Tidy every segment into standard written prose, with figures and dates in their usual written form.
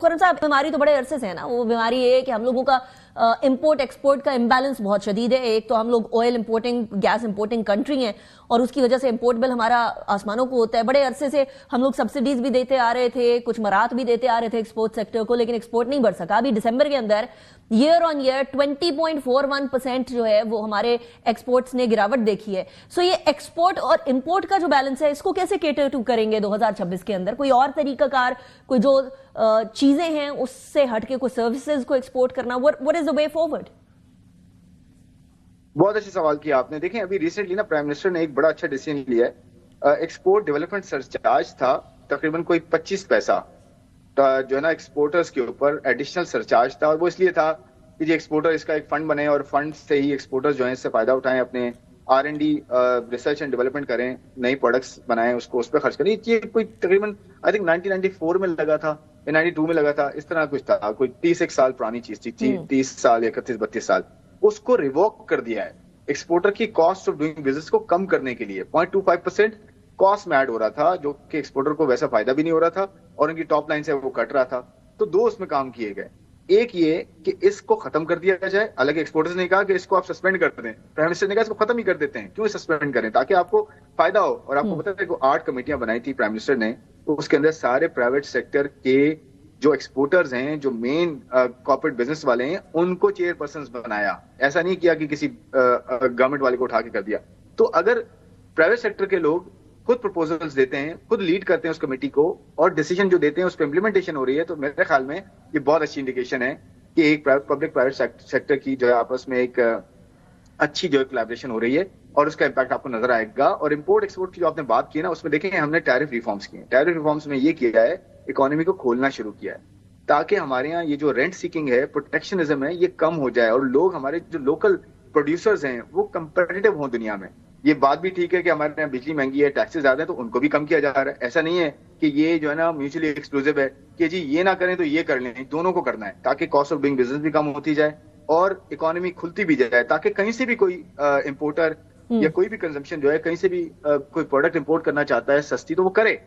खुर्रम साहब, बीमारी तो बड़े अरसे से है ना। वो बीमारी ये है कि हम लोगों का इंपोर्ट एक्सपोर्ट का इम्बैलेंस बहुत शदीद है। एक तो हम लोग oil importing gas importing country हैं और उसकी वजह से इंपोर्ट बिल हमारा आसमानों को होता है। बड़े अरसे से हम लोग सब्सिडीज भी देते आ रहे थे, कुछ मराहत भी देते आ रहे थे एक्सपोर्ट सेक्टर को, लेकिन एक्सपोर्ट नहीं बढ़ सका। अभी दिसंबर के अंदर ईयर ऑन ईयर 20.41% जो है वो हमारे एक्सपोर्ट्स ने गिरावट देखी है। सो ये एक्सपोर्ट और इंपोर्ट का जो बैलेंस है इसको कैसे केटर टू करेंगे 2026 के अंदर? कोई और तरीकाकार, कोई जो चीजें हैं उससे हटके कोई सर्विसेज को एक्सपोर्ट करना, what is the way forward? बहुत अच्छा सवाल किया आपने। देखें, अभी रिसेंटली ना प्राइम मिनिस्टर ने एक बड़ा अच्छा डिसीजन लिया है। एक्सपोर्ट डेवलपमेंट सरचार्ज था तकरीबन कोई 25 पैसा जो है ना एक्सपोर्टर्स के ऊपर एडिशनल सरचार्ज था, और वो इसलिए था कि जी एक्सपोर्टर इसका एक फंड बने और फंड से ही एक्सपोर्टर्स जो है इससे फायदा उठाएं, अपने R&D रिसर्च एंड डेवलपमेंट करें, नई प्रोडक्ट्स बनाएं, उसको उस पर खर्च करें। ये कोई तकरीबन आई थिंक 1994 में लगा था या 92 में लगा था, इस तरह कुछ था। कोई 30 साल पुरानी चीज थी, 30 साल या 31-32 साल। उसको रिवोक कर दिया है एक्सपोर्टर की कॉस्ट ऑफ डूइंग बिजनेस को कम करने के लिए। 0.25% कॉस्ट में ऐड हो रहा था, जो कि एक्सपोर्टर को वैसा फायदा भी नहीं हो रहा था और उनकी टॉप लाइन से वो कट रहा था। तो दो उसमें काम किए गए। एक ये कि इसको खत्म कर दिया जाए। अलग एक्सपोर्टर्स ने कहा कि इसको आप सस्पेंड कर दें, प्राइम मिनिस्टर ने कहा इसको खत्म ही कर देते हैं, क्यों सस्पेंड करें, ताकि आपको फायदा हो। और आपको पता है कि 8 कमेटियां बनाई थी प्राइम मिनिस्टर ने, तो उसके अंदर सारे प्राइवेट सेक्टर के जो एक्सपोर्टर्स हैं, जो मेन कॉर्पोरेट बिजनेस वाले हैं, उनको चेयरपर्सन बनाया। ऐसा नहीं किया कि किसी गवर्नमेंट वाले को उठा के कर दिया। तो अगर प्राइवेट सेक्टर के लोग खुद प्रपोजल्स देते हैं, खुद लीड करते हैं उस कमेटी को, और डिसीजन जो देते हैं उस पर इंप्लीमेंटेशन हो रही है, तो मेरे ख्याल में ये बहुत अच्छी इंडिकेशन है कि एक पब्लिक प्राइवेट सेक्टर की जो है आपस में एक अच्छी जो है कोलैबोरेशन हो रही है, और उसका इम्पैक्ट आपको नजर आएगा। और इंपोर्ट एक्सपोर्ट की जो आपने बात की ना, उसमें देखेंगे हमने टैरिफ रिफॉर्म्स किए। टैरिफ रिफॉर्म्स में ये किया है, इकोनॉमी को खोलना शुरू किया है, ताकि हमारे यहाँ ये जो रेंट सीकिंग है, प्रोटेक्शनिज्म है, ये कम हो जाए और लोग, हमारे जो लोकल प्रोड्यूसर्स हैं, वो कंपेटिटिव हों दुनिया में। ये बात भी ठीक है कि हमारे यहाँ बिजली महंगी है, टैक्सेस ज्यादा है, तो उनको भी कम किया जा रहा है। ऐसा नहीं है कि ये जो है ना म्यूचुअली एक्सक्लूसिव है कि जी ये ना करें तो ये कर लें, दोनों को करना है, ताकि कॉस्ट ऑफ डूइंग बिजनेस भी कम होती जाए और इकोनॉमी खुलती भी जाए, ताकि कहीं से भी कोई इंपोर्टर या कोई भी कंजम्पशन जो है, कहीं से भी कोई प्रोडक्ट इंपोर्ट करना चाहता है सस्ती, तो वो करे,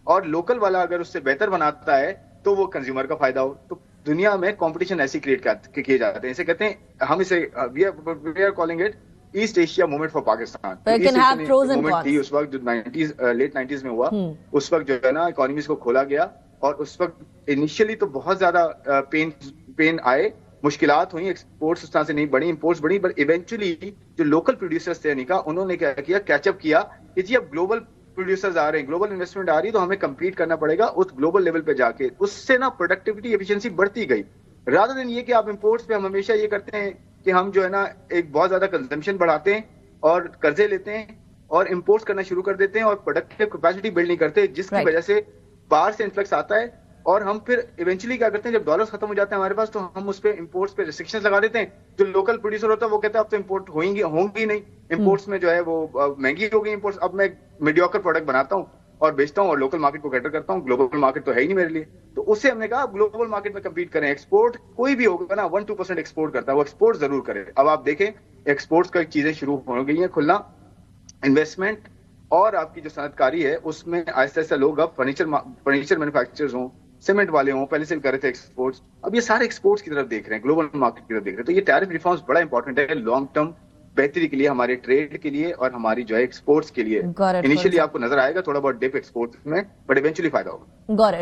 और लोकल वाला अगर उससे बेहतर बनाता है तो वो कंज्यूमर का फायदा हो। तो दुनिया में कंपटीशन ऐसे क्रिएट किए जाते हैं। इसे कहते हैं, हम इसे we are calling it East Asia movement for Pakistan. Movement थी उस वक्त जो लेट 90s में हुआ। उस वक्त जो है ना इकोनॉमीज को खोला गया, और उस वक्त इनिशियली तो बहुत ज्यादा पेन आए, मुश्किलात हुई, एक्सपोर्ट्स उस तरह से नहीं बढ़ी, इंपोर्ट्स बढ़ी, बट इवेंचुअली जो लोकल प्रोड्यूसर्स थे निका, उन्होंने क्या किया, कैचअप किया कि जी अब ग्लोबल प्रोड्यूसर्स आ रहे हैं, ग्लोबल इन्वेस्टमेंट आ रही है, तो हमें कंपीट करना पड़ेगा उस ग्लोबल लेवल पे जाके। उससे ना प्रोडक्टिविटी एफिशिएंसी बढ़ती गई, रादर देन ये कि आप इंपोर्ट्स पे हम हमेशा ये करते हैं कि हम जो है ना एक बहुत ज्यादा कंजम्पशन बढ़ाते हैं और कर्जे लेते हैं और इंपोर्ट्स करना शुरू कर देते हैं और प्रोडक्टिव कैपेसिटी बिल्ड नहीं करते, जिसकी वजह से बाहर से इन्फ्लक्स आता है। और हम फिर इवेंचुअली क्या करते हैं, जब डॉलर्स खत्म हो जाते हैं हमारे पास, तो हम उस पे इंपोर्ट्स पे रिस्ट्रिक्शंस लगा देते हैं। जो लोकल प्रोड्यूसर होता है वो कहता है अब तो इंपोर्ट होंगी नहीं, इंपोर्ट्स में जो है वो महंगी हो गई इंपोर्ट्स, अब मैं मीडियोकर प्रोडक्ट बनाता हूँ और बेचता हूँ और लोकल मार्केट को कैटर करता हूँ, ग्लोबल मार्केट तो है ही नहीं मेरे लिए। तो उससे हमने कहा ग्लोबल मार्केट में कम्पीट करें। एक्सपोर्ट कोई भी होगा ना 1-2% एक्सपोर्ट करता है, वो एक्सपोर्ट जरूर करे। अब आप देखें एक्सपोर्ट्स का चीजें शुरू हो गई हैं खुलना, इन्वेस्टमेंट और आपकी जो सनतकारी है उसमें आहिस्ता आहिस्ता लोग अब फर्नीचर मैन्युफैक्चरर्स हों, सीमेंट वाले हों, पहले से कर रहे थे एक्सपोर्ट्स, अब ये सारे एक्सपोर्ट्स की तरफ देख रहे हैं, ग्लोबल मार्केट की तरफ देख रहे हैं। तो ये टैरिफ रिफॉर्म्स बड़ा इंपॉर्टेंट है लॉन्ग टर्म बेहतरी के लिए, हमारे ट्रेड के लिए और हमारी जो है एक्सपोर्ट्स के लिए। इनिशियली आपको नजर आएगा थोड़ा बहुत डिप एक्सपोर्ट्स में, बट इवेंचुअली फायदा होगा।